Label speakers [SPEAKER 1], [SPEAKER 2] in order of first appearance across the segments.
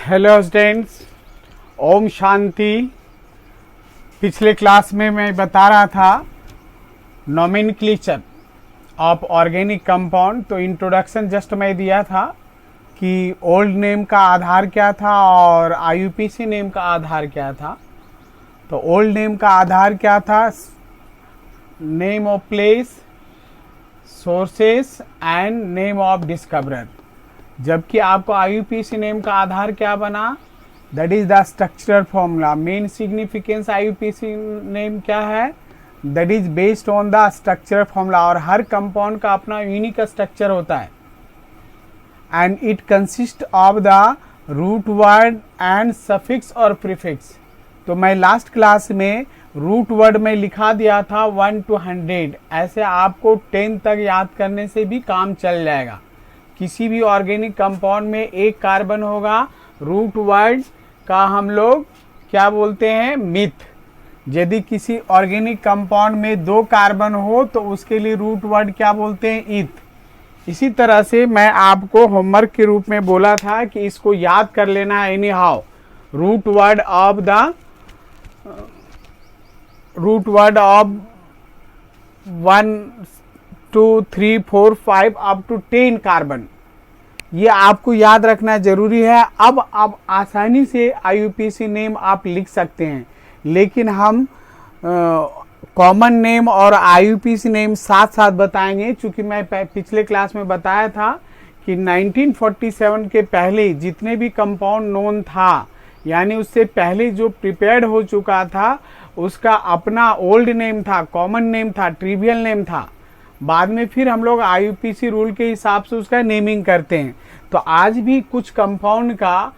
[SPEAKER 1] Hello students, Om Shanti. पिछले class में मैं बता रहा था नोमेनक्लेचर ऑफ ऑर्गेनिक कंपाउंड। तो इंट्रोडक्शन जस्ट मैं दिया था कि ओल्ड नेम का आधार क्या था और आईयूपीसी नेम का आधार क्या था। तो ओल्ड नेम का आधार क्या था? Name of place, sources and name of discoverer. जबकि आपको आईयूपीसी नेम का आधार क्या बना? That is the structural formula. Main significance IUPAC name क्या है? That is based on the structural formula. और हर कंपाउंड का अपना यूनिक स्ट्रक्चर होता है and it consist of the root word and suffix और प्रीफिक्स। तो मैं लास्ट क्लास में रूट वर्ड में लिखा दिया था 1 to 100। ऐसे आपको 10 तक याद करने से भी काम चल जाएगा। किसी भी ऑर्गेनिक कंपाउंड में एक कार्बन होगा, रूट वर्ड का हम लोग क्या बोलते हैं? मिथ। यदि किसी ऑर्गेनिक कंपाउंड में 2 कार्बन हो तो उसके लिए रूट वर्ड क्या बोलते हैं? इथ। इसी तरह से मैं आपको होमवर्क के रूप में बोला था कि इसको याद कर लेना है। Any how root word of 1 2 3 4 5 up to 10 carbon, ये आपको याद रखना जरूरी है। अब आप आसानी से आईयूपीसी नेम आप लिख सकते हैं, लेकिन हम कॉमन नेम और आईयूपीसी नेम साथ साथ बताएंगे। चूंकि मैं पिछले क्लास में बताया था कि 1947 के पहले जितने भी कंपाउंड नोन था, यानी उससे पहले जो प्रिपेयर्ड हो चुका था, उसका अपना ओल्ड नेम था, कॉमन नेम था, ट्रिवियल नेम था। बाद में फिर हम लोग आईयूपीसी रूल के हिसाब से उसका नेमिंग करते हैं। तो आज भी कुछ कंपाउंड का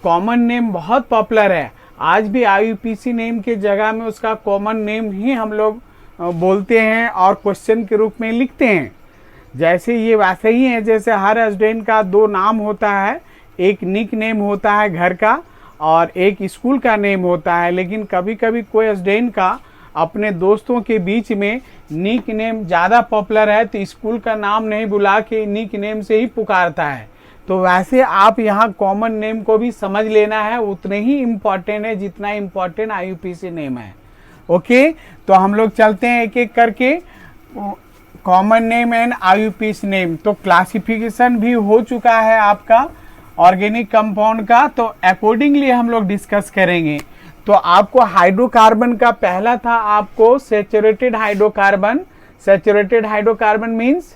[SPEAKER 1] कॉमन नेम बहुत पॉपुलर है। आज भी आईयूपीसी नेम के जगह में उसका कॉमन नेम ही हम लोग बोलते हैं और क्वेश्चन के रूप में लिखते हैं। जैसे ये वैसे ही है जैसे हर स्टूडेंट का 2 नाम होता है, एक निक नेम होता है घर का और एक स्कूल का नेम होता है। लेकिन कभी कभी कोई स्टूडेंट का अपने दोस्तों के बीच में निक नेम ज़्यादा पॉपुलर है तो स्कूल का नाम नहीं बुला के निक नेम से ही पुकारता है। तो वैसे आप यहाँ कॉमन नेम को भी समझ लेना है, उतने ही इम्पोर्टेंट है जितना इम्पोर्टेंट आईयूपीसी नेम है। ओके, तो हम लोग चलते हैं एक एक करके common name and IUPAC name. तो क्लासिफिकेशन भी हो चुका है आपका ऑर्गेनिक कंपाउंड का, तो अकॉर्डिंगली हम लोग डिस्कस करेंगे। तो आपको हाइड्रोकार्बन का पहला था आपको saturated hydrocarbon. Saturated hydrocarbon means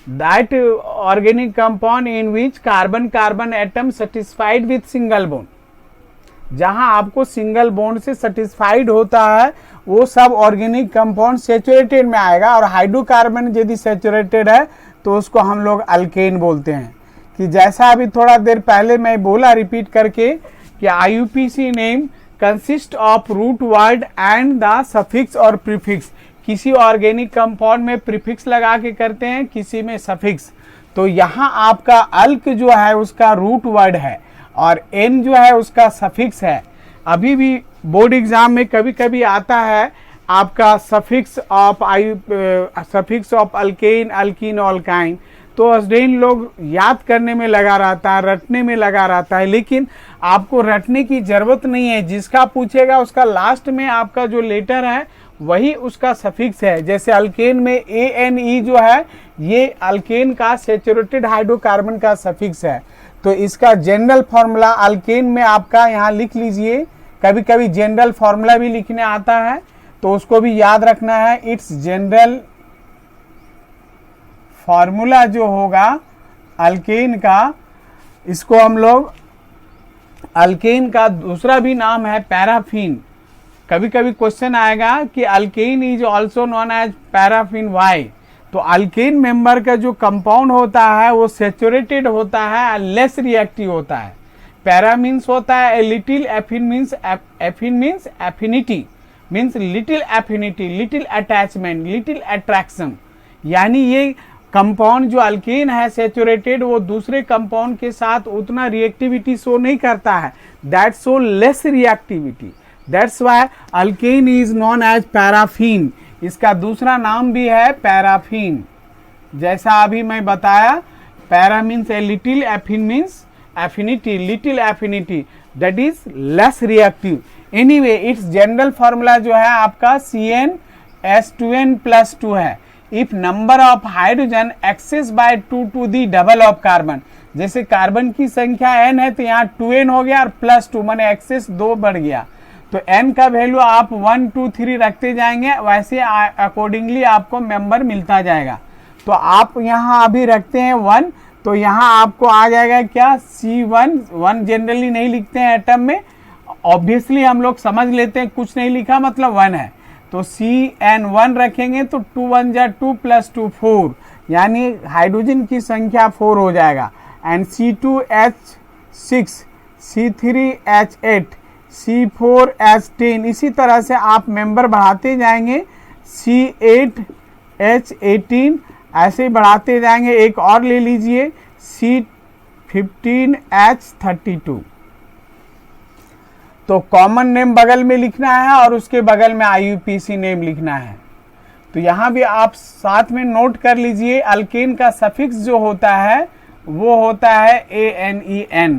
[SPEAKER 1] that organic compound in which carbon carbon atom satisfied with single bond. जहां आपको सिंगल बॉन्ड से सेटिस्फाइड होता है वो सब ऑर्गेनिक कंपाउंड सैचुरेटेड में आएगा। और हाइड्रोकार्बन यदि सैचुरेटेड है तो उसको हम लोग अल्केन बोलते हैं। कि जैसा अभी थोड़ा देर पहले मैं बोला रिपीट करके कि IUPAC name consist of root word and the suffix और प्रीफिक्स। किसी ऑर्गेनिक कंपाउंड में प्रीफिक्स लगा के करते हैं, किसी में सफिक्स। तो यहाँ आपका अल्क जो है उसका रूट वर्ड है और एन जो है उसका सफिक्स है। अभी भी बोर्ड एग्जाम में कभी कभी आता है आपका सफिक्स ऑफ अल्केन, अल्कीन, ऑल्काइन। तो स्टूडेंट लोग याद करने में लगा रहता है, रटने में लगा रहता है, लेकिन आपको रटने की जरूरत नहीं है। जिसका पूछेगा उसका लास्ट में आपका जो लेटर है वही उसका सफिक्स है। जैसे अल्केन में ANE जो है ये अल्केन का सैचुरेटेड हाइड्रोकार्बन का सफिक्स है। तो इसका जनरल फॉर्मूला अल्केन में आपका यहाँ लिख लीजिए। कभी कभी जनरल फॉर्मूला भी लिखने आता है तो उसको भी याद रखना है। इट्स जनरल फॉर्मूला जो होगा अल्केन का, इसको हम लोग अल्केन का दूसरा भी नाम है पैराफिन। कभी कभी क्वेश्चन आएगा कि alkane is also known as paraffin, why? तो अल्केन मेंबर का जो कंपाउंड होता है वो सैचुरेटेड होता है, लेस रिएक्टिव होता है। पैरा मीन्स होता है a little, affin means affinity, means little affinity, little attachment, little attraction. यानी ये कंपाउंड जो अल्केन है सैचुरेटेड वो दूसरे कंपाउंड के साथ उतना रिएक्टिविटी शो नहीं करता है, that show less reactivity. That's why alkane is known as paraffin. इसका दूसरा नाम भी है पैराफिन। जैसा अभी मैं बताया, para means a little, affin means affinity, little affinity, that is less reactive. Anyway, its general formula जो है आपका CnH2n+2 है. If number of hydrogen excess by 2 to the double of carbon, जैसे कार्बन की संख्या n है तो यहाँ 2n हो गया और +2 माने एक्सेस 2 बढ़ गया, तो n का वैल्यू आप 1 2 3 रखते जाएंगे, वैसे अकॉर्डिंगली आपको मेंबर मिलता जाएगा. तो आप यहाँ अभी रखते हैं 1, तो यहाँ आपको आ जाएगा क्या C1. 1 जनरली नहीं लिखते हैं एटम में, ऑब्वियसली हम लोग समझ लेते हैं, कुछ नहीं लिखा मतलब 1 है, तो CN1 रखेंगे तो 2 1 जा 2 + 2 4, यानी हाइड्रोजन की संख्या 4 हो जाएगा. एंड C2H6, C3H8, C4H10, इसी तरह से आप मेंबर बढ़ाते जाएंगे. C8H18 ऐसे बढ़ाते जाएंगे. एक और ले लीजिए C15H32. तो कॉमन नेम बगल में लिखना है और उसके बगल में IUPAC नेम लिखना है. तो यहाँ भी आप साथ में नोट कर लीजिए, अल्केन का सफिक्स जो होता है वो होता है ANEN,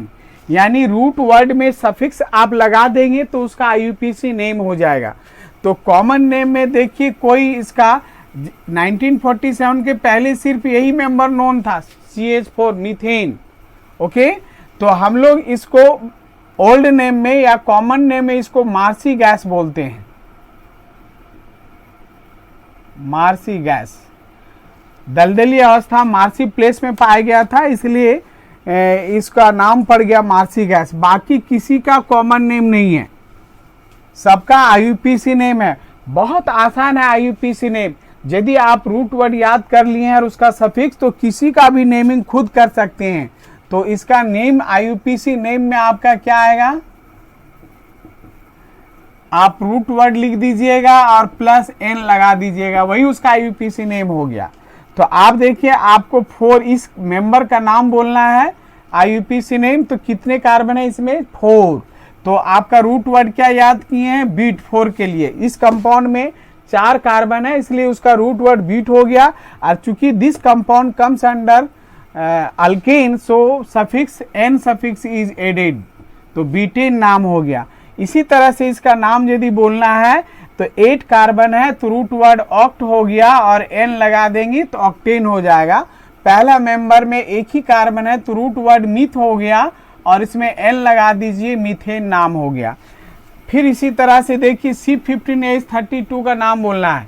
[SPEAKER 1] यानी रूट वर्ड में सफिक्स आप लगा देंगे तो उसका IUPAC नेम हो जाएगा. तो कॉमन नेम में देखिए कोई इसका 1947 के पहले सिर्फ यही मेंबर नोन था, CH4 मीथेन. ओके, तो हम लोग इसको ओल्ड नेम में या कॉमन नेम में इसको मार्सी गैस बोलते हैं. मार्सी गैस दलदली अवस्था मार्सी प्लेस में पाया गया था, इसलिए इसका नाम पड़ गया मार्सी गैस. बाकी किसी का कॉमन नेम नहीं है, सबका IUPAC नेम है. बहुत आसान है IUPAC नेम. यदि आप रूट वर्ड याद कर लिए हैं और उसका सफिक्स, तो किसी का भी नेमिंग खुद कर सकते हैं. तो इसका नेम IUPAC नेम में आपका क्या आएगा, आप रूट वर्ड लिख दीजिएगा और +n लगा दीजिएगा, वही उसका IUPAC नेम हो गया. तो आप देखिए आपको 4 इस मेंबर का नाम बोलना है, IUPAC नेम. तो कितने कार्बन है इसमें 4. तो आपका रूट वर्ड क्या याद किए हैं, बीट 4 के लिए. इस कंपाउंड में 4 कार्बन है, इसलिए उसका रूट वर्ड बीट हो गया. और चूंकि this compound comes under alkane, so suffix n suffix is added, तो बीटेन नाम हो गया. इसी तरह से इसका नाम यदि बोलना है तो 8 कार्बन है तो रूट वर्ड ऑक्ट हो गया और n लगा देंगे तो ऑक्टेन हो जाएगा. पहला मेंबर में एक ही कार्बन है तो रूट वर्ड मीथ हो गया और इसमें n लगा दीजिए, मीथेन नाम हो गया. फिर इसी तरह से देखिए C15H32 का नाम बोलना है.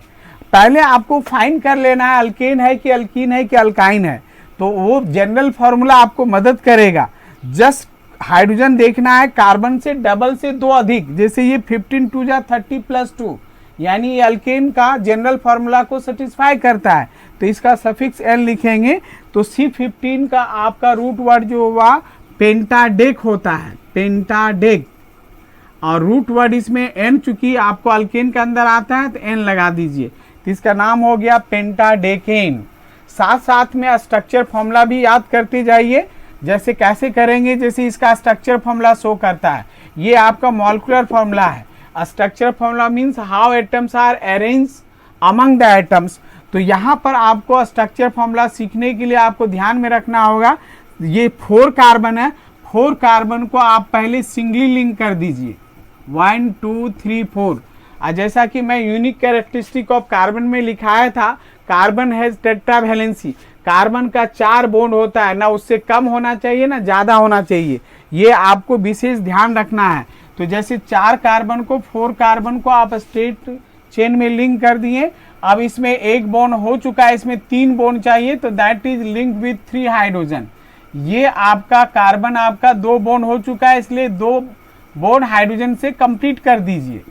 [SPEAKER 1] पहले आपको फाइंड कर लेना है अल्केन है कि अल्कीन है कि अल्काइन है, तो वो जनरल फॉर्मूला आपको मदद करेगा. जस्ट हाइड्रोजन देखना है कार्बन से डबल से 2 अधिक, जैसे ये 15 2 जा 30 + 2, यानी ये अल्केन का जनरल फार्मूला को सेटिस्फाई करता है. तो इसका सफिक्स n लिखेंगे. तो C15 का आपका रूट वर्ड जो हुआ पेंटाडेक होता है, पेंटाडेक. और रूट वर्ड इसमें n, चूंकि आपको अल्केन के अंदर आता है तो n लगा दीजिए. तो इसका नाम हो गया पेंटाडेकेन. साथ साथ में स्ट्रक्चर फॉर्मूला भी याद करते जाइए. जैसे कैसे करेंगे, जैसे इसका स्ट्रक्चर फॉर्मूला शो करता है, ये आपका मॉलिक्यूलर फॉर्मूला है. Structure formula means how atoms are arrange among the atoms. तो यहाँ पर आपको स्ट्रक्चर फॉर्मूला सीखने के लिए आपको ध्यान में रखना होगा, ये 4 कार्बन है, 4 कार्बन को आप पहले सिंगली लिंक कर दीजिए 1 2 3 4. जैसा कि मैं यूनिक कैरेक्टरिस्टिक ऑफ कार्बन में लिखाया था, कार्बन हैज टेट्रावैलेंसी. कार्बन का 4 बॉन्ड होता है, ना उससे कम होना चाहिए ना ज़्यादा होना चाहिए, ये आपको विशेष ध्यान रखना है. तो जैसे 4 कार्बन को 4 कार्बन को आप स्ट्रेट चेन में लिंक कर दिए. अब इसमें 1 बॉन्ड हो चुका है, इसमें 3 बॉन्ड चाहिए, तो that is link with 3 hydrogen. ये आपका कार्बन आपका 2 बॉन्ड हो चुका है, इसलिए 2 बॉन्ड हाइड्रोजन से कंप्लीट कर दीजिए.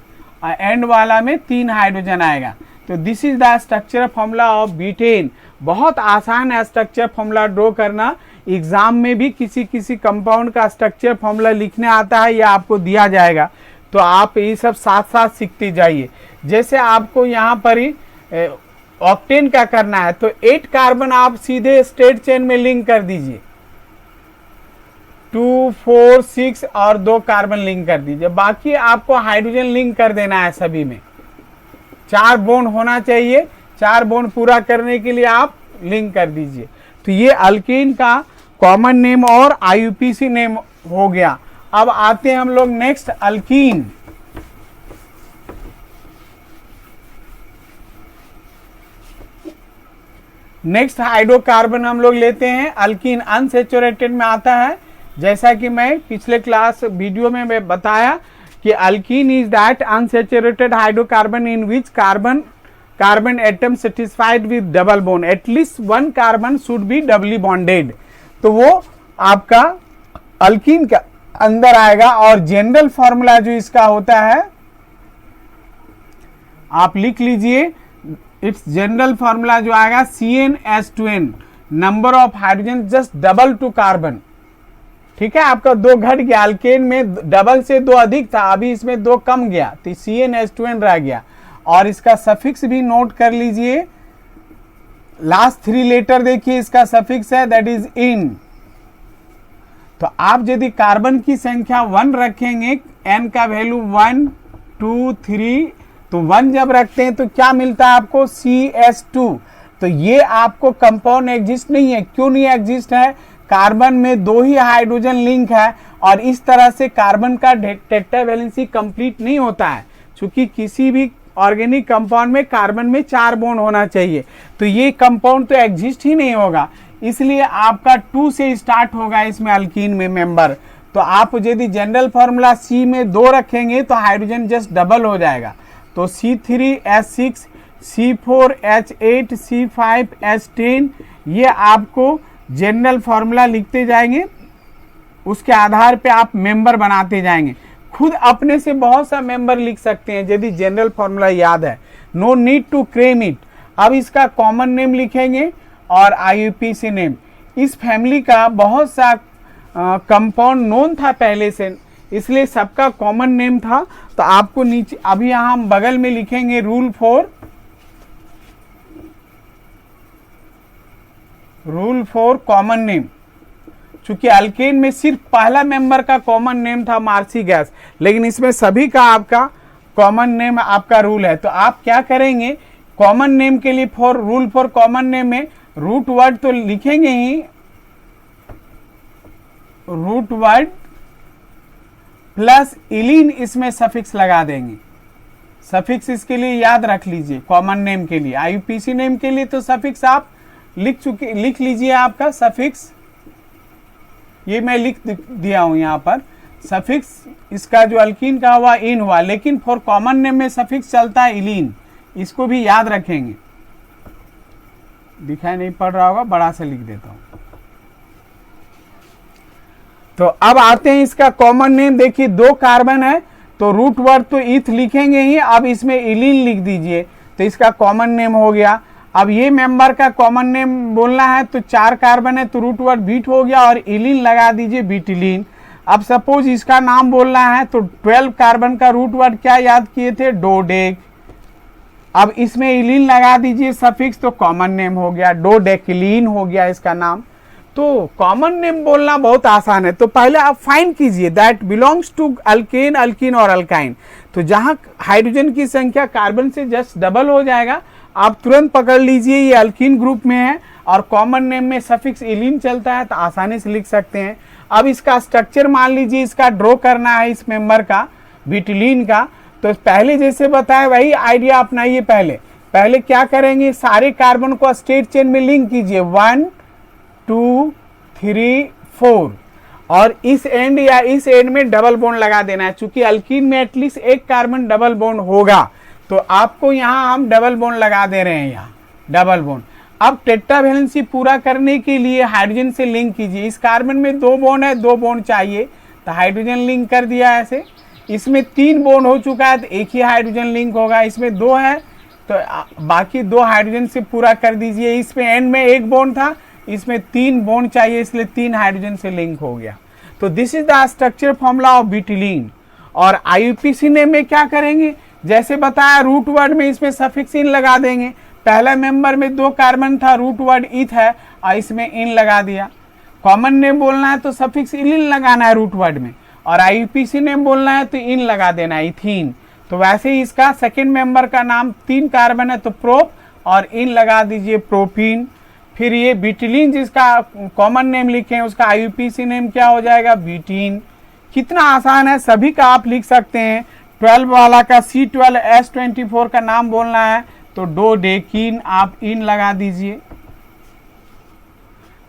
[SPEAKER 1] एंड वाला में 3 हाइड्रोजन आएगा. तो this is the structure formula of beaten. बहुत आसान है स्ट्रक्चर फॉर्मूला ड्रॉ करना. एग्जाम में भी किसी किसी कंपाउंड का स्ट्रक्चर फॉर्मूला लिखने आता है, या आपको दिया जाएगा, तो आप ये सब साथ साथ सीखते जाइए. जैसे आपको यहाँ पर ही ऑक्टेन का करना है, तो 8 कार्बन आप सीधे स्ट्रेट चेन में लिंक कर दीजिए, 2 4 6 और 2 कार्बन लिंक कर दीजिए. बाकी आपको हाइड्रोजन लिंक कर देना है. सभी में 4 बॉन्ड होना चाहिए, 4 बॉन्ड पूरा करने के लिए आप लिंक कर दीजिए. तो ये अल्केन का कॉमन नेम और आईयूपीसी नेम हो गया। अब आते हैं हम लोग नेक्स्ट अल्कीन। नेक्स्ट हाइड्रोकार्बन हम लोग लेते हैं अल्कीन, अनसैचुरेटेड में आता है। जैसा कि मैं पिछले क्लास वीडियो में मैं बताया कि alkene is that unsaturated hydrocarbon in which carbon atom satisfied with double bond, at least one carbon should be doubly bonded. तो वो आपका अल्कीन का अंदर आएगा। और जनरल फॉर्मूला जो इसका होता है आप लिख लीजिए, इट्स जनरल फॉर्मूला जो आएगा CnH2n, number of hydrogen just double two carbon. ठीक है, आपका 2 घट गया, अल्केन में डबल से 2 अधिक था, अभी इसमें 2 कम गया तो CnH2n रह गया। और इसका सफिक्स भी नोट कर लीजिए, लास्ट 3 लेटर देखिए इसका सफिक्स है, दैट इज इन। तो आप यदि कार्बन की संख्या 1 रखेंगे, n का वैल्यू 1 2 3, तो 1 जब रखते हैं तो क्या मिलता है आपको, CH2। तो ये आपको कंपाउंड एग्जिस्ट नहीं है। क्यों नहीं एग्जिस्ट है, कार्बन में 2 ही हाइड्रोजन लिंक है और इस तरह से कार्बन का टेट्रावैलेंसी कंप्लीट नहीं होता है। क्योंकि किसी भी ऑर्गेनिक कंपाउंड में कार्बन में 4 बॉन्ड होना चाहिए, तो ये कंपाउंड तो एग्जिस्ट ही नहीं होगा। इसलिए आपका 2 से स्टार्ट होगा इसमें अल्कीन में मेंबर। तो आप यदि जनरल फॉर्मूला C में 2 रखेंगे तो हाइड्रोजन जस्ट डबल हो जाएगा। तो C3H6, C4H8, C5H10, ये आपको जनरल फॉर्मूला लिखते जाएंगे, उसके आधार पे आप मेंबर बनाते जाएंगे। खुद अपने से बहुत सा मेंबर लिख सकते हैं यदि जनरल फॉर्मूला याद है, no need to cram it. अब इसका कॉमन नेम लिखेंगे और आईयूपीसी नेम। इस फैमिली का बहुत सा कंपाउंड नोन था पहले से, इसलिए सबका कॉमन नेम था। तो आपको नीचे अभी यहां हम बगल में लिखेंगे रूल फॉर कॉमन नेम। चूंकि अल्केन में सिर्फ पहला मेंबर का कॉमन नेम था मार्सी गैस, लेकिन इसमें सभी का आपका कॉमन नेम आपका रूल है। तो आप क्या करेंगे, कॉमन नेम के लिए रूल फॉर कॉमन नेम में रूट वर्ड तो लिखेंगे ही, रूट वर्ड प्लस इलीन इसमें सफिक्स लगा देंगे। सफिक्स इसके लिए याद रख लीजिए, कॉमन नेम के लिए। आईयूपीसी नेम के लिए तो सफिक्स आप लिख लीजिए, आपका सफिक्स ये मैं लिख दिया हूं यहां पर। सफिक्स इसका जो अल्कीन का हुआ इन हुआ, लेकिन फॉर कॉमन नेम में सफिक्स चलता है इलीन, इसको भी याद रखेंगे। दिखाई नहीं पड़ रहा होगा, बड़ा सा लिख देता हूं। तो अब आते हैं इसका कॉमन नेम। देखिए 2 कार्बन है तो रूट वर्ड तो ईथ लिखेंगे ही, अब इसमें इलीन लिख दीजिए तो इसका कॉमन नेम हो गया। अब ये मेंबर का कॉमन नेम बोलना है तो 4 कार्बन है तो रूट वर्ड बीट हो गया और इलीन लगा दीजिए, बीटिलीन। अब सपोज इसका नाम बोलना है तो 12 कार्बन का रूट वर्ड क्या याद किए थे, डोडेक। अब इसमें इलीन लगा दीजिए सफिक्स तो कॉमन नेम हो गया, डोडेकिलीन हो गया इसका नाम। तो कॉमन नेम बोलना बहुत आसान है। तो पहले आप फाइंड कीजिए that belongs to alkane, alkene और अल्काइन। तो जहां हाइड्रोजन की संख्या कार्बन से जस्ट डबल हो जाएगा, आप तुरंत पकड़ लीजिए ये अल्कीन ग्रुप में है और कॉमन नेम में सफिक्स इलीन चलता है, तो आसानी से लिख सकते हैं। अब इसका स्ट्रक्चर मान लीजिए, इसका ड्रॉ करना है इस मेंबर का, ब्यूटिलीन का। तो पहले जैसे बताया वही आइडिया अपनाइए। पहले क्या करेंगे, सारे कार्बन को स्टेट चेन में लिंक कीजिए, 1 2 3 4, और इस एंड या इस एंड में डबल बॉन्ड लगा देना है। चूंकि अल्कीन में एटलीस्ट 1 कार्बन डबल बॉन्ड होगा, तो आपको यहां हम डबल बॉन्ड लगा दे रहे हैं, यहाँ डबल बॉन्ड। अब टेट्रावैलेंसी पूरा करने के लिए हाइड्रोजन से लिंक कीजिए। इस कार्बन में 2 बॉन्ड है, 2 बॉन्ड चाहिए, तो हाइड्रोजन लिंक कर दिया ऐसे। इसमें 3 बॉन्ड हो चुका है तो 1 ही हाइड्रोजन लिंक होगा। इसमें 2 है तो बाकी 2 हाइड्रोजन से पूरा कर दीजिए। इसमें एंड में 1 बॉन्ड था, इसमें 3 बॉन्ड चाहिए, इसलिए 3 हाइड्रोजन से लिंक हो गया। तो this is the structure formula of butylene. और आईयूपीसी नेम में क्या करेंगे, जैसे बताया रूट वर्ड में इसमें सफिक्स इन लगा देंगे। पहला मेंबर में 2 कार्बन था, रूट वर्ड ईथ है और इसमें इन लगा दिया। कॉमन नेम बोलना है तो सफिक्स इलिन लगाना है रूट वर्ड में, और आईयूपीसी नेम बोलना है तो इन लगा देना है, इथीन। तो वैसे ही इसका सेकेंड मेंबर का नाम 3 कार्बन है तो प्रोप और इन लगा दीजिए, प्रोपीन। फिर ये ब्यूटिलीन जिसका कॉमन नेम लिखे हैं उसका आईयूपीसी नेम क्या हो जाएगा, ब्यूटीन। कितना आसान है, सभी का आप लिख सकते हैं। 12 वाला का C12H24 का नाम बोलना है तो डोडेकीन आप इन लगा दीजिए।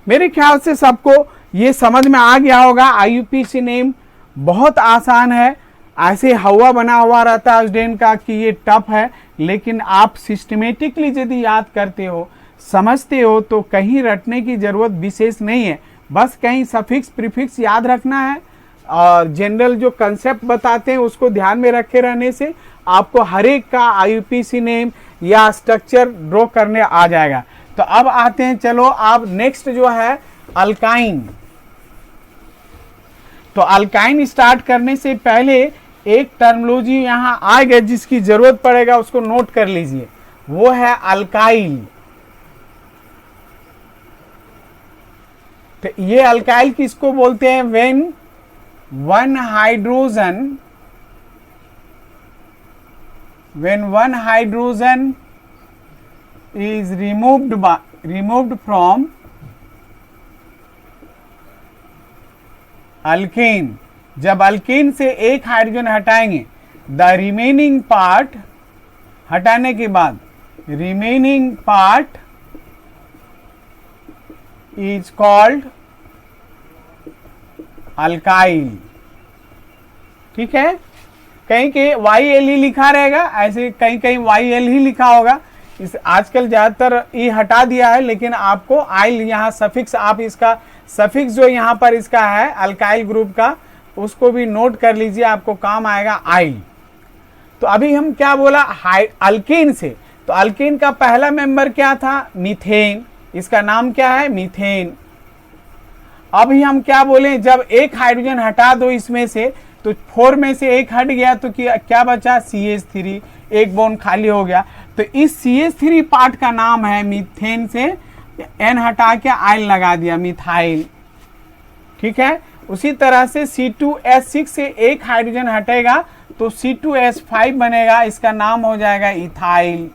[SPEAKER 1] मेरे ख्याल से सबको ये समझ में आ गया होगा। आईयूपीसी नेम बहुत आसान है, ऐसे हवा बना हुआ रहता है स्टूडेंट का कि ये टफ है, लेकिन आप सिस्टमेटिकली यदि याद करते हो, समझते हो तो कहीं रटने की जरूरत विशेष नहीं है। बस कहीं सफिक्स प्रीफिक्स याद रखना है और जनरल जो कंसेप्ट बताते हैं उसको ध्यान में रखे रहने से आपको हर एक का आईयूपीसी नेम या स्ट्रक्चर ड्रॉ करने आ जाएगा। तो अब आते हैं, चलो अब नेक्स्ट जो है अल्काइन। तो अल्काइन स्टार्ट करने से पहले एक टर्मिनोलॉजी यहां आ गया जिसकी जरूरत पड़ेगा, उसको नोट कर लीजिए, वो है अल्काइल। तो ये अल्काइल किसको बोलते हैं, when one hydrogen is removed from alkane. जब अल्केन से एक हाइड्रोजन हटाएंगे, द रिमेनिंग पार्ट, हटाने के बाद remaining part is called alkyl. ठीक है, कहीं के YL ही लिखा रहेगा, ऐसे कहीं कहीं YL ही लिखा होगा। इस आजकल ज्यादातर ई हटा दिया है, लेकिन आपको आइल यहाँ सफिक्स, आप इसका सफिक्स जो यहाँ पर इसका है अल्काइल ग्रुप का, उसको भी नोट कर लीजिए, आपको काम आएगा आइल। तो अभी हम क्या बोला, अल्कीन से, तो अल्कीन का पहला मेंबर क्या था, मीथेन। इसका नाम क्या है, मीथेन। अभी हम क्या बोले, जब एक हाइड्रोजन हटा दो इसमें से, तो 4 में से एक हट गया तो क्या बचा, CH3, एक बॉन्ड खाली हो गया। तो इस CH3 पार्ट का नाम है, मीथेन से N हटा के आइल लगा दिया, मिथाइल। ठीक है, उसी तरह से C2H6 से एक हाइड्रोजन हटेगा तो C2H5 बनेगा, इसका नाम हो जाएगा इथाइल।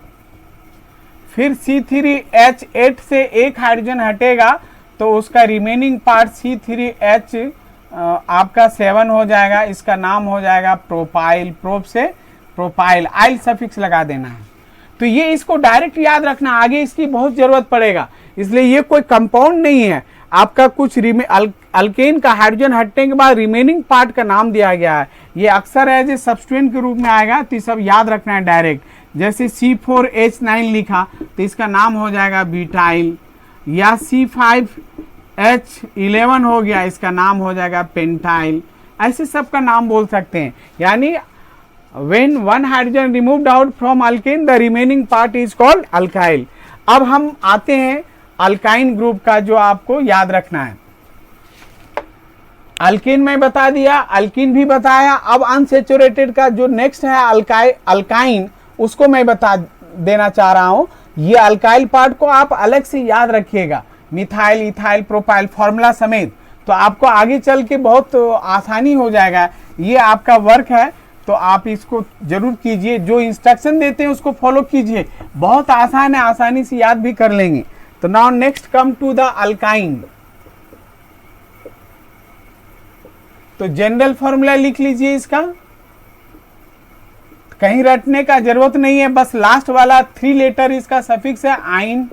[SPEAKER 1] फिर C3H8 से एक हाइड्रोजन हटेगा तो उसका रिमेनिंग पार्ट C3H आपका 7 हो जाएगा, इसका नाम हो जाएगा प्रोपाइल। प्रोप से प्रोपाइल, आइल सफिक्स लगा देना है। तो ये इसको डायरेक्ट याद रखना, आगे इसकी बहुत जरूरत पड़ेगा, इसलिए ये कोई कंपाउंड नहीं है आपका। कुछ अल्केन का हाइड्रोजन हटने के बाद रिमेनिंग पार्ट का नाम दिया गया है, ये अक्सर एज ए सब्स्टिट्यूएंट के रूप में आएगा, तो ये सब याद रखना है डायरेक्ट। जैसे C4H9 लिखा तो इसका नाम हो जाएगा ब्यूटाइल, या C5H11 हो गया, इसका नाम हो जाएगा पेंटाइल। ऐसे सब का नाम बोल सकते हैं। यानी when one hydrogen removed out from alkane, the remaining part is called alkyl। अब हम आते हैं अल्काइन ग्रुप का, जो आपको याद रखना है। अल्कीन में बता दिया, अल्कीन भी बताया। अब अनसेचुरेटेड का जो नेक्स्ट है अल्काइन, उसको मैं बता देना चाह रहा हूं। ये अल्काइल पार्ट को आप अलग से याद रखिएगा, मिथाइल, इथाइल, प्रोपाइल फॉर्मूला समेत, तो आपको आगे चल के बहुत आसानी हो जाएगा। ये आपका वर्क है, तो आप इसको जरूर कीजिए, जो इंस्ट्रक्शन देते हैं उसको फॉलो कीजिए, बहुत आसान है, आसानी से याद भी कर लेंगे। तो now next come to the alkyne. तो जनरल फॉर्मूला लिख लीजिए इसका, कहीं रटने का जरूरत नहीं है, बस लास्ट वाला 3 लेटर इसका सफिक्स है, आइन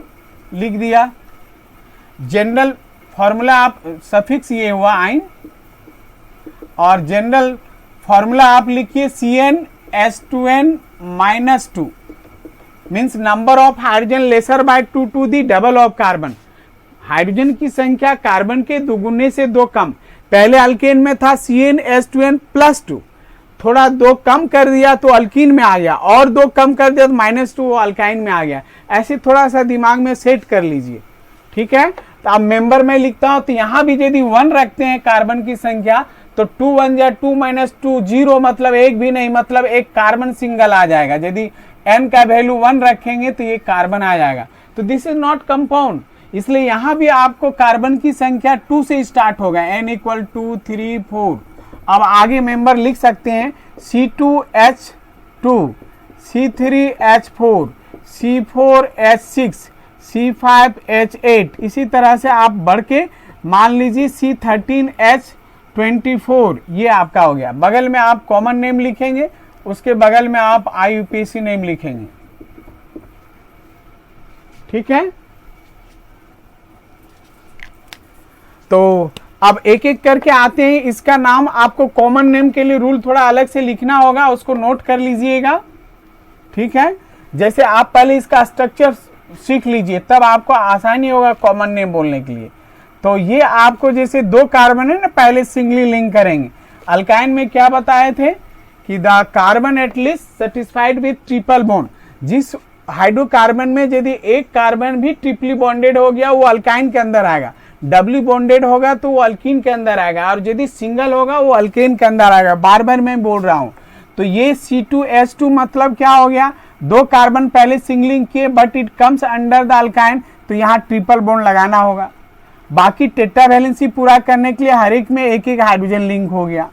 [SPEAKER 1] लिख दिया। जनरल फॉर्मूला आप सफिक्स ये हुआ आइन, और जनरल फॉर्मूला आप लिखिए CnH2n-2 means number of hydrogen lesser by 2 to the double of carbon. Hydrogen की संख्या कार्बन के दुगुने से 2 कम। पहले अल्केन में था CnH2n+2, थोड़ा 2 कम कर दिया तो अल्कीन में आ गया, और 2 कम कर दिया तो -2 अल्काइन में आ गया। ऐसे थोड़ा सा दिमाग में सेट कर लीजिए, ठीक है। तो अब मेंबर में लिखता हूं, तो यहां भी यदि 1 रखते हैं कार्बन की संख्या, तो 2 1 या 2 - 2 0, मतलब एक भी नहीं, मतलब एक कार्बन सिंगल आ जाएगा। यदि n का वैल्यू 1 रखेंगे तो ये कार्बन आ जाएगा। तो दिस इज नॉट कंपाउंड, इसलिए यहां भी आपको कार्बन की संख्या 2 से स्टार्ट होगा, n = 2 3 4। अब आगे मेंबर लिख सकते हैं C2H2, C3H4, C4H6, C5H8। इसी तरह से आप बढ़ के मान लीजिए C13H24, ये आपका हो गया। बगल में आप कॉमन नेम लिखेंगे, उसके बगल में आप IUPAC नेम लिखेंगे, ठीक है। तो अब एक एक करके आते हैं। इसका नाम आपको कॉमन नेम के लिए रूल थोड़ा अलग से लिखना होगा, उसको नोट कर लीजिएगा, ठीक है। जैसे आप पहले इसका स्ट्रक्चर सीख लीजिए, तब आपको आसानी होगा कॉमन नेम बोलने के लिए। तो ये आपको जैसे दो कार्बन है ना, पहले सिंगली लिंक करेंगे। अल्काइन में क्या बताए थे कि the carbon at least satisfied with triple bond. जिस हाइड्रोकार्बन में यदि एक कार्बन भी ट्रिपली बॉन्डेड हो गया, वो अल्काइन के अंदर आएगा। डबली बॉन्डेड होगा तो वो अल्कीन के अंदर आएगा, और यदि सिंगल होगा वो अल्केन के अंदर आएगा। बार बार मैं बोल रहा हूं। तो ये C2H2 मतलब क्या हो गया, दो कार्बन पहले सिंगलिंग किए but it comes under the alkyne, तो यहाँ ट्रिपल बॉन्ड लगाना होगा। बाकी टेट्रावैलेंसी पूरा करने के लिए हर एक में एक एक हाइड्रोजन लिंक हो गया।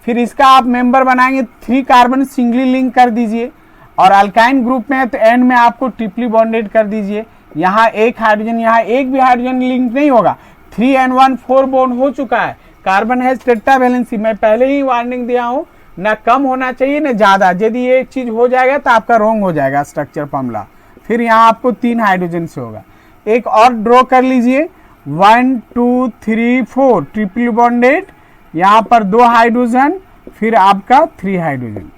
[SPEAKER 1] फिर इसका आप मेंबर बनाएंगे, 3 कार्बन सिंगली लिंक कर दीजिए, और अल्काइन ग्रुप में है तो एंड में आपको ट्रिपली बॉन्डेड कर दीजिए। यहाँ एक हाइड्रोजन, यहाँ एक भी हाइड्रोजन लिंक नहीं होगा। 3N1 4 बॉन्ड हो चुका है। कार्बन है टेट्रावैलेंसी, मैं पहले ही वार्निंग दिया हूँ, ना कम होना चाहिए ना ज्यादा। यदि ये चीज हो जाएगा तो आपका रॉन्ग हो जाएगा स्ट्रक्चर फॉर्मूला। फिर यहाँ आपको 3 हाइड्रोजन से होगा। एक और ड्रॉ कर लीजिए, 1 2 3 4 ट्रिपली बॉन्डेड, यहाँ पर 2 हाइड्रोजन, फिर आपका 3 हाइड्रोजन।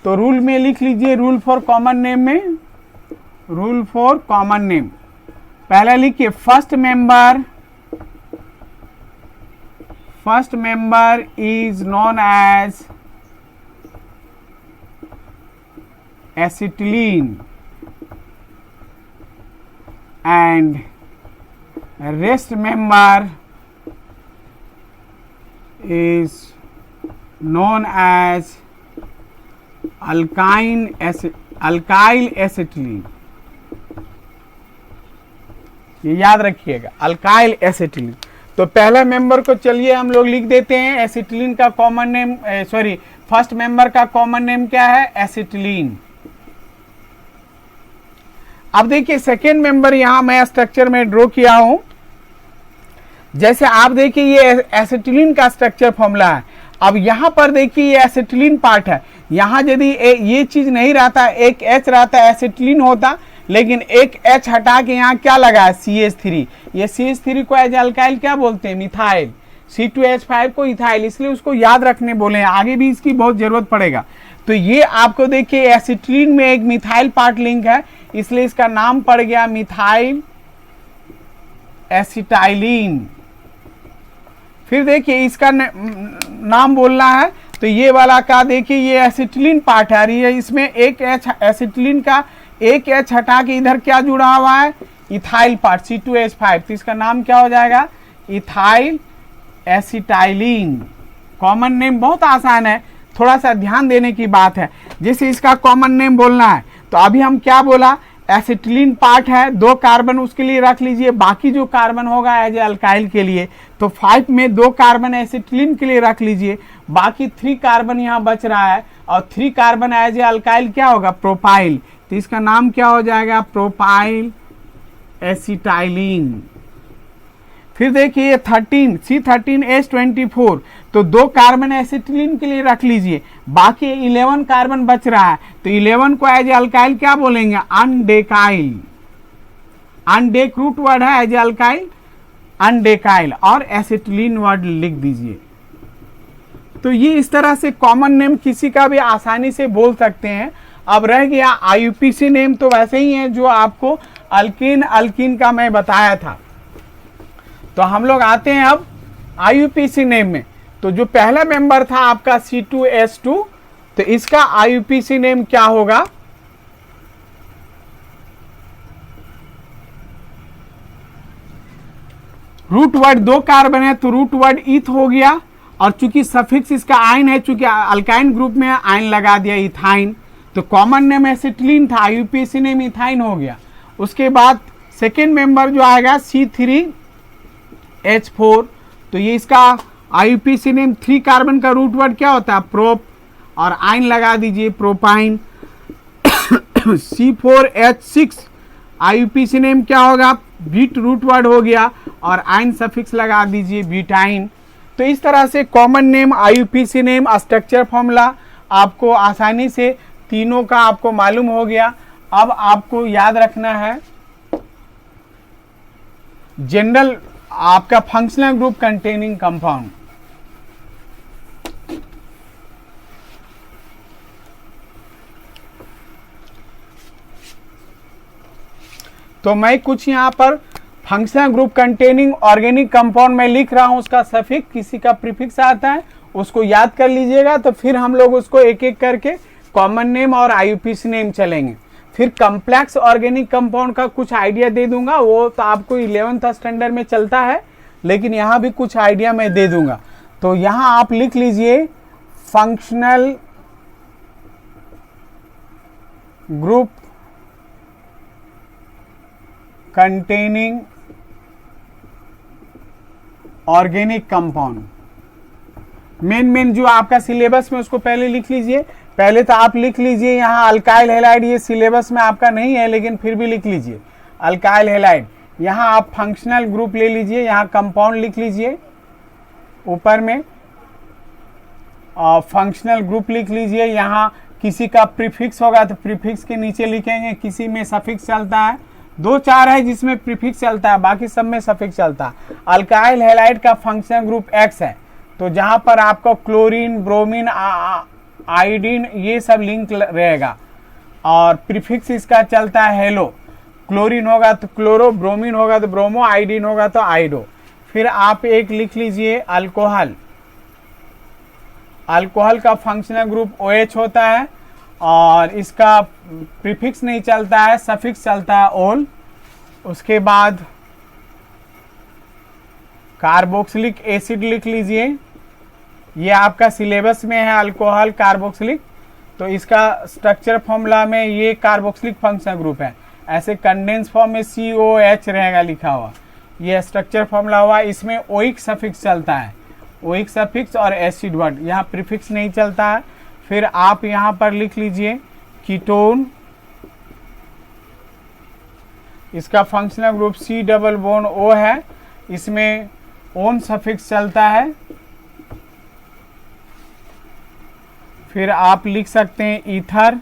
[SPEAKER 1] तो रूल में लिख लीजिए, रूल फॉर कॉमन नेम में, रूल फॉर कॉमन नेम पहला लिखिए, first member is known as acetylene and rest member is known as alkyl acetylene. ये याद रखिएगा, अल्काइल एसिटिलीन। तो पहला मेंबर को चलिए हम लोग लिख देते हैं। एसिटिलीन का कॉमन नेम, फर्स्ट मेंबर का कॉमन नेम क्या है, एसिटिलीन। अब देखिए सेकेंड मेंबर यहां मैं स्ट्रक्चर में ड्रॉ किया हूं। जैसे आप देखिए ये एसिटिलीन का स्ट्रक्चर फॉर्मूला है। अब यहां पर देखिए ये एसिटिलीन पार्ट है। यहां यदि ये चीज नहीं रहता, एक H रहता, एसिटिलीन होता, लेकिन एक H हटा के यहाँ क्या लगा है, CH3। ये CH3 को एज अल्काइल क्या बोलते हैं, मिथाइल। C2H5 को इथाइल, इसलिए उसको याद रखने बोले हैं, आगे भी इसकी बहुत जरूरत पड़ेगा। तो ये आपको देखिए एसिटिलीन में एक मिथाइल पार्ट लिंक है, इसलिए इसका नाम पड़ गया मिथाइल एसिटाइलिन। फिर देखिए इसका नाम बोलना है, तो ये वाला का देखिए ये एसिटिलीन पार्ट है, ये इसमें एक H, एसिटिलीन का एक H हटा के इधर क्या जुड़ा हुआ है, इथाइल पार्ट, C2H5। तो इसका नाम क्या हो जाएगा, इथाइल एसिटाइलिन। कॉमन नेम बहुत आसान है, थोड़ा सा ध्यान देने की बात है। जैसे इसका कॉमन नेम बोलना है, तो अभी हम क्या बोला, एसिटिलीन पार्ट है, 2 कार्बन उसके लिए रख लीजिए, बाकी जो कार्बन होगा एज ए अल्काइल के लिए, तो 5 में 2 कार्बन एसिटिलीन के लिए रख लीजिए, बाकी 3 कार्बन यहाँ बच रहा है, और 3 कार्बन एज ए अल्काइल क्या होगा, प्रोपाइल। तो इसका नाम क्या हो जाएगा, प्रोपाइल एसिटाइलिन। फिर देखिए 13 C13H24, तो 2 कार्बन एसिटिलीन के लिए रख लीजिए, बाकी 11 कार्बन बच रहा है, तो 11 को एज ए अल्काइल क्या बोलेंगे, अनडेकाइल। अनडेक रूट वर्ड है, एज ए अल्काइल अनडेकाइल, और एसिटिलीन वर्ड लिख दीजिए। तो ये इस तरह से कॉमन नेम किसी का भी आसानी से बोल सकते हैं। अब रह गया IUPAC नेम, तो वैसे ही है जो आपको अल्कीन का मैं बताया था। तो हम लोग आते हैं अब IUPAC नेम में। तो जो पहला मेंबर था आपका C2H2, तो इसका IUPAC नेम क्या होगा, रूट वर्ड 2 कार्बन है, तो रूट वर्ड ईथ हो गया, और चूंकि सफिक्स इसका आइन है, चूंकि अल्काइन ग्रुप में आइन लगा दिया इथाइन, तो कॉमन नेम एसिटिलीन था, IUPAC नेम इथाइन हो गया। उसके बाद सेकेंड मेंबर जो आएगा C3H4, तो ये इसका IUPAC नेम 3 कार्बन का रूट वर्ड क्या होता है, प्रोप, और आइन लगा दीजिए प्रोपाइन। C4H6 आईयूपीसी नेम क्या होगा, बीट रूट वर्ड हो गया और आइन सफिक्स लगा दीजिए ब्यूटाइन। तो इस तरह से common name, IUPAC name, structure formula आपको आसानी से तीनों का आपको मालूम हो गया। अब आपको याद रखना है जनरल आपका फंक्शनल ग्रुप कंटेनिंग कंपाउंड। तो मैं कुछ यहां पर functional group containing organic compound में लिख रहा हूं, उसका सफिक्स किसी का प्रीफिक्स आता है उसको याद कर लीजिएगा। तो फिर हम लोग उसको एक एक करके कॉमन नेम और आईयूपीसी नेम चलेंगे। फिर कॉम्प्लेक्स ऑर्गेनिक कंपाउंड का कुछ आइडिया दे दूंगा, वो तो आपको 11th स्टैंडर्ड में चलता है, लेकिन यहां भी कुछ आइडिया मैं दे दूंगा। तो यहां आप लिख लीजिए functional group containing organic compound. Main जो आपका सिलेबस में उसको पहले लिख लीजिए। पहले तो आप लिख लीजिए यहाँ अल्काइल हैलाइड, ये सिलेबस में आपका नहीं है लेकिन फिर भी लिख लीजिए अल्काइल हैलाइड। यहाँ आप फंक्शनल ग्रुप ले लीजिए, यहाँ कंपाउंड लिख लीजिए ऊपर में, और फंक्शनल ग्रुप लिख लीजिए। यहाँ किसी का प्रीफिक्स होगा तो प्रीफिक्स के नीचे लिखेंगे, किसी में सफिक्स चलता है, 2-4 है जिसमें प्रीफिक्स चलता है, बाकी सब में सफिक्स चलता है। अल्काइल हैलाइड का फंक्शनल ग्रुप X है, तो जहां पर आपको क्लोरीन, ब्रोमीन, आयोडीन ये सब लिंक रहेगा, और प्रीफिक्स इसका चलता है हेलो। क्लोरीन होगा तो क्लोरो, ब्रोमीन होगा तो ब्रोमो, आयोडीन होगा तो आयोडो। फिर आप एक लिख लीजिए अल्कोहल। अल्कोहल का फंक्शनल ग्रुप OH होता है और इसका प्रीफिक्स नहीं चलता है, सफिक्स चलता है ओल। उसके बाद कार्बोक्सिलिक एसिड लिख लीजिए, ये आपका सिलेबस में है अल्कोहल कार्बोक्सिलिक। तो इसका स्ट्रक्चर फॉर्मूला में ये कार्बोक्सिलिक फंक्शनल ग्रुप है, ऐसे कंडेंस फॉर्म में COH रहेगा लिखा हुआ, ये स्ट्रक्चर फॉर्मूला हुआ। इसमें ओइक सफिक्स चलता है, ओइक सफिक्स और एसिड वर्ड, यहाँ प्रीफिक्स नहीं चलता है। फिर आप यहाँ पर लिख लीजिए कीटोन, इसका functional group C double bond O है, इसमें ओन सफिक्स चलता है। फिर आप लिख सकते हैं ईथर,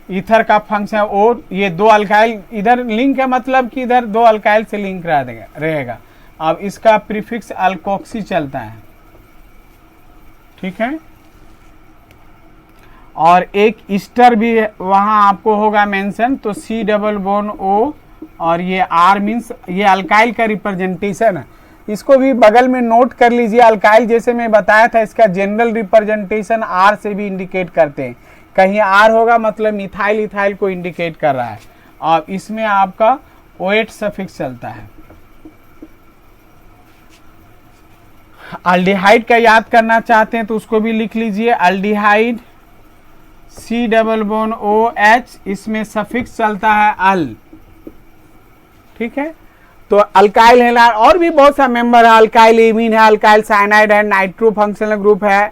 [SPEAKER 1] ईथर का फंक्शन O, ये 2 अल्काइल इधर लिंक है, मतलब कि इधर 2 अल्काइल से लिंक रहेगा। अब इसका प्रीफिक्स अल्कोक्सी चलता है, ठीक है। और एक ईस्टर भी वहां आपको होगा मेंशन, तो C डबल बोन O, और ये R मीन्स ये अल्काइल का रिप्रेजेंटेशन है, इसको भी बगल में नोट कर लीजिए। अल्काइल जैसे मैं बताया था इसका जनरल रिप्रेजेंटेशन R से भी इंडिकेट करते हैं, कहीं R होगा मतलब मिथाइल इथाइल को इंडिकेट कर रहा है। और इसमें आपका OH सफिक्स चलता है। अल्डिहाइड का याद करना चाहते हैं तो उसको भी लिख लीजिए aldehyde, C double bond OH, इसमें सफिक्स चलता है अल, ठीक है। तो अल्काइल हैलाइड और भी बहुत सा मेंबर है, अल्काइल एमीन है, अल्काइल साइनाइड है, नाइट्रो फंक्शनल ग्रुप है।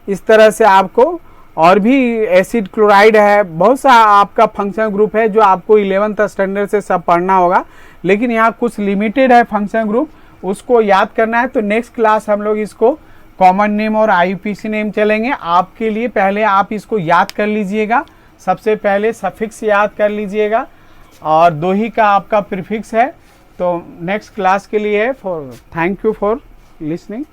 [SPEAKER 1] इस तरह से आपको और भी एसिड क्लोराइड है, बहुत सा आपका फंक्शनल ग्रुप है जो आपको 11th स्टैंडर्ड से सब पढ़ना होगा, लेकिन यहाँ कुछ लिमिटेड है फंक्शनल ग्रुप, उसको याद करना है। तो नेक्स्ट क्लास हम लोग इसको कॉमन नेम और आईयूपीसी नेम चलेंगे। आपके लिए पहले आप इसको याद कर लीजिएगा, सबसे पहले सफिक्स याद कर लीजिएगा और 2 ही का आपका प्रीफिक्स है। तो नेक्स्ट क्लास के लिए थैंक यू फॉर लिसनिंग।